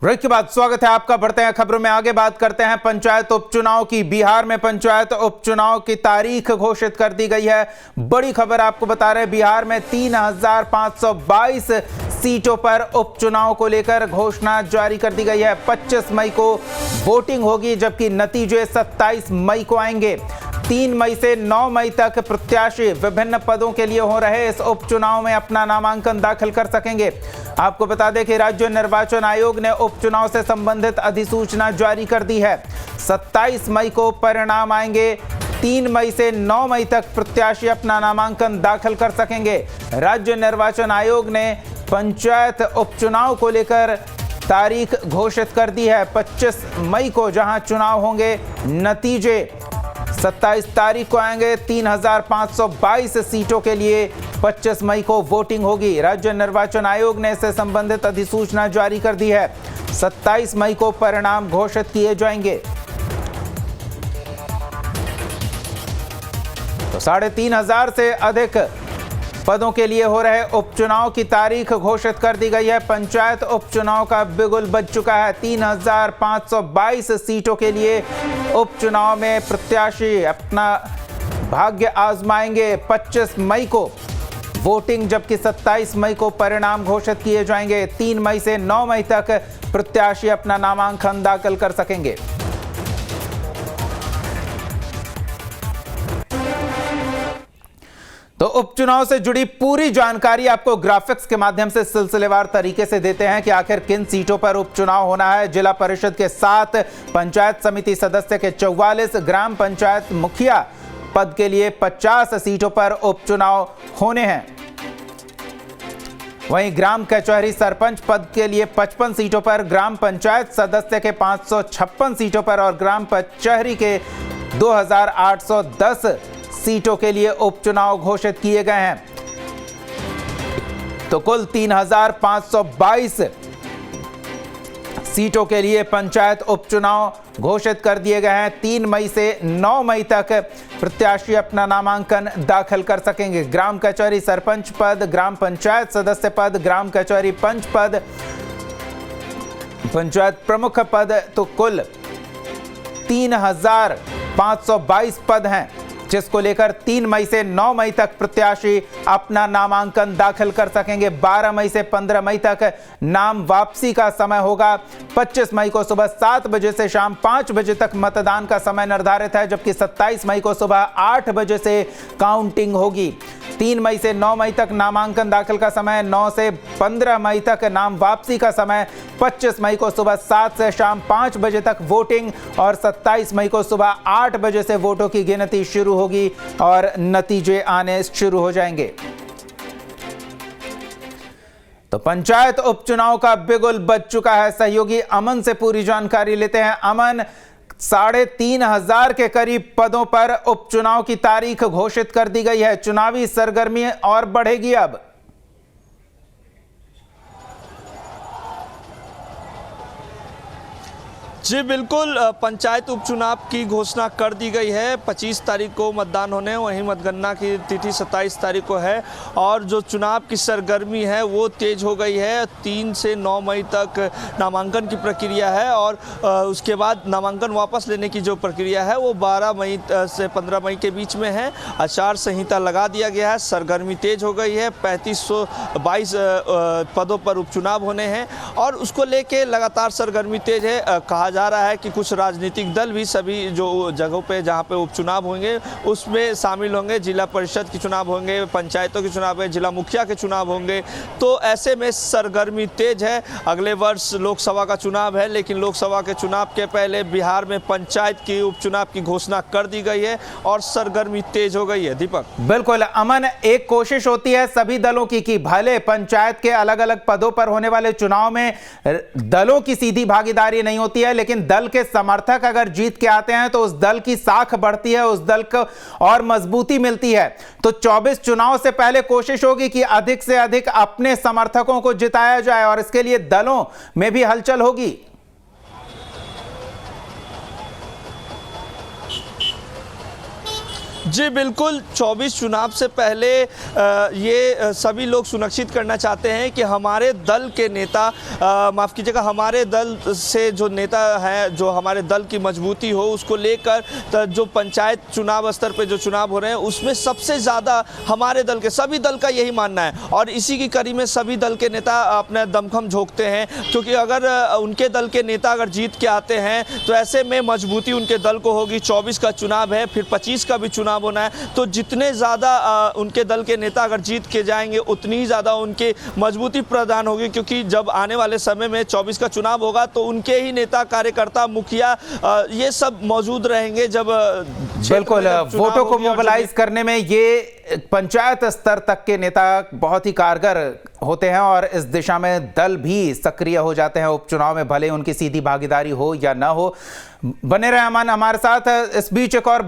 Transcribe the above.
Break के बाद स्वागत है आपका। बढ़ते हैं खबरों में आगे, बात करते हैं पंचायत उपचुनाव की। बिहार में पंचायत उपचुनाव की तारीख घोषित कर दी गई है। बड़ी खबर आपको बता रहे हैं, बिहार में 3522 सीटों पर उपचुनाव को लेकर घोषणा जारी कर दी गई है। 25 मई को वोटिंग होगी, जबकि नतीजे 27 मई को आएंगे। 3 मई से 9 मई तक प्रत्याशी विभिन्न पदों के लिए हो रहे इस उपचुनाव में अपना नामांकन दाखिल कर सकेंगे। आपको बता दें कि राज्य निर्वाचन आयोग ने उपचुनाव से संबंधित अधिसूचना जारी कर दी है। 27 मई को परिणाम आएंगे। 3 मई से 9 मई तक प्रत्याशी अपना नामांकन दाखिल कर सकेंगे। राज्य निर्वाचन आयोग ने पंचायत उपचुनाव को लेकर तारीख घोषित कर दी है। 25 मई को जहां चुनाव होंगे, नतीजे 27 तारीख को आएंगे। 3522 सीटों के लिए 25 मई को वोटिंग होगी। राज्य निर्वाचन आयोग ने इससे संबंधित अधिसूचना जारी कर दी है। 27 मई को परिणाम घोषित किए जाएंगे। तो 3500 से अधिक पदों के लिए हो रहे उपचुनाव की तारीख घोषित कर दी गई है। पंचायत उपचुनाव का बिगुल बज चुका है। 3522 सीटों के लिए उपचुनाव में प्रत्याशी अपना भाग्य आजमाएंगे। 25 मई को वोटिंग, जबकि 27 मई को परिणाम घोषित किए जाएंगे। 3 मई से 9 मई तक प्रत्याशी अपना नामांकन दाखिल कर सकेंगे। तो उपचुनाव से जुड़ी पूरी जानकारी आपको ग्राफिक्स के माध्यम से सिलसिलेवार तरीके से देते हैं कि आखिर किन सीटों पर उपचुनाव होना है। जिला परिषद के 7, पंचायत समिति सदस्य के 44, ग्राम पंचायत मुखिया पद के लिए 50 सीटों पर उपचुनाव होने हैं। वहीं ग्राम कचहरी सरपंच पद के लिए 55 सीटों पर, ग्राम पंचायत सदस्य के 556 सीटों पर और ग्राम कचहरी के 2810 सीटों के लिए उपचुनाव घोषित किए गए हैं। तो कुल 3522 सीटों के लिए पंचायत उपचुनाव घोषित कर दिए गए हैं। 3 मई से 9 मई तक प्रत्याशी अपना नामांकन दाखिल कर सकेंगे। ग्राम कचहरी सरपंच पद, ग्राम पंचायत सदस्य पद, ग्राम कचहरी पंच पद, पंचायत प्रमुख पद, तो कुल 3522 पद हैं, जिसको लेकर 3 मई से 9 मई तक प्रत्याशी अपना नामांकन दाखिल कर सकेंगे। 12 मई से 15 मई तक नाम वापसी का समय होगा। 25 मई को सुबह 7 बजे से शाम 5 बजे तक मतदान का समय निर्धारित है, जबकि 27 मई को सुबह 8 बजे से काउंटिंग होगी। 3 मई से 9 मई तक नामांकन दाखिल का समय, 9 से 15 मई तक नाम वापसी का समय, 25 मई को सुबह 7 से शाम 5 बजे तक वोटिंग और 27 मई को सुबह 8 बजे से वोटों की गिनती शुरू होगी और नतीजे आने शुरू हो जाएंगे। तो पंचायत उपचुनाव का बिगुल बज चुका है। सहयोगी अमन से पूरी जानकारी लेते हैं। अमन, 3500 के करीब पदों पर उपचुनाव की तारीख घोषित कर दी गई है। चुनावी सरगर्मी और बढ़ेगी अब। जी बिल्कुल, पंचायत उपचुनाव की घोषणा कर दी गई है। 25 तारीख को मतदान होने, वहीं मतगणना की तिथि 27 तारीख को है और जो चुनाव की सरगर्मी है वो तेज हो गई है। 3 से 9 मई तक नामांकन की प्रक्रिया है और उसके बाद नामांकन वापस लेने की जो प्रक्रिया है वो 12 मई से 15 मई के बीच में है। आचार संहिता लगा दिया गया है, सरगर्मी तेज हो गई है। 3522 पदों पर उपचुनाव होने हैं और उसको लेके लगातार सरगर्मी तेज है। कहा जा रहा है कि कुछ राजनीतिक दल भी सभी जो जगहों पे जहां पे उपचुनाव होंगे उसमें शामिल होंगे। जिला परिषद के चुनाव होंगे, पंचायतों के चुनाव है, जिला मुखिया के चुनाव होंगे। तो ऐसे में सरगर्मी तेज है। अगले वर्ष लोकसभा का चुनाव है, लेकिन लोकसभा के चुनाव के पहले बिहार में पंचायत की उपचुनाव की घोषणा कर दी गई है और सरगर्मी तेज हो गई है। दीपक, बिल्कुल अमन, एक कोशिश होती है सभी दलों की कि भले पंचायत के अलग अलग पदों पर होने वाले चुनाव में दलों की सीधी भागीदारी नहीं होती है, लेकिन दल के समर्थक अगर जीत के आते हैं तो उस दल की साख बढ़ती है, उस दल को और मजबूती मिलती है। तो 24 चुनाव से पहले कोशिश होगी कि अधिक से अधिक अपने समर्थकों को जिताया जाए और इसके लिए दलों में भी हलचल होगी। जी बिल्कुल, 24 चुनाव से पहले ये सभी लोग सुनिश्चित करना चाहते हैं कि हमारे दल के नेता, माफ़ कीजिएगा, हमारे दल से जो नेता हैं, जो हमारे दल की मजबूती हो, उसको लेकर जो पंचायत चुनाव स्तर पे जो चुनाव हो रहे हैं उसमें सबसे ज़्यादा हमारे दल के, सभी दल का यही मानना है और इसी की कड़ी में सभी दल के नेता अपना दमखम झोंकते हैं, क्योंकि अगर उनके दल के नेता अगर जीत के आते हैं तो ऐसे में मजबूती उनके दल को होगी। 24 का चुनाव है, फिर 25 का भी चुनाव होना है, तो जितने ज़्यादा उनके दल के नेता अगर जीत के जाएंगे उतनी ही ज़्यादा उनकी मजबूती प्रदान होगी, क्योंकि जब आने वाले समय में 24 का चुनाव होगा तो उनके ही नेता, कार्यकर्ता, मुखिया ये सब मौजूद रहेंगे। जब बिल्कुल वोटों को मोबिलाइज करने में ये पंचायत स्तर तक के नेता बहुत ही कारगर होते हैं और इस दिशा में दल भी सक्रिय हो जाते हैं उपचुनाव में, भले उनकी सीधी भागीदारी हो या ना हो। बने रहे अमन हमारे साथ। इस बीच एक और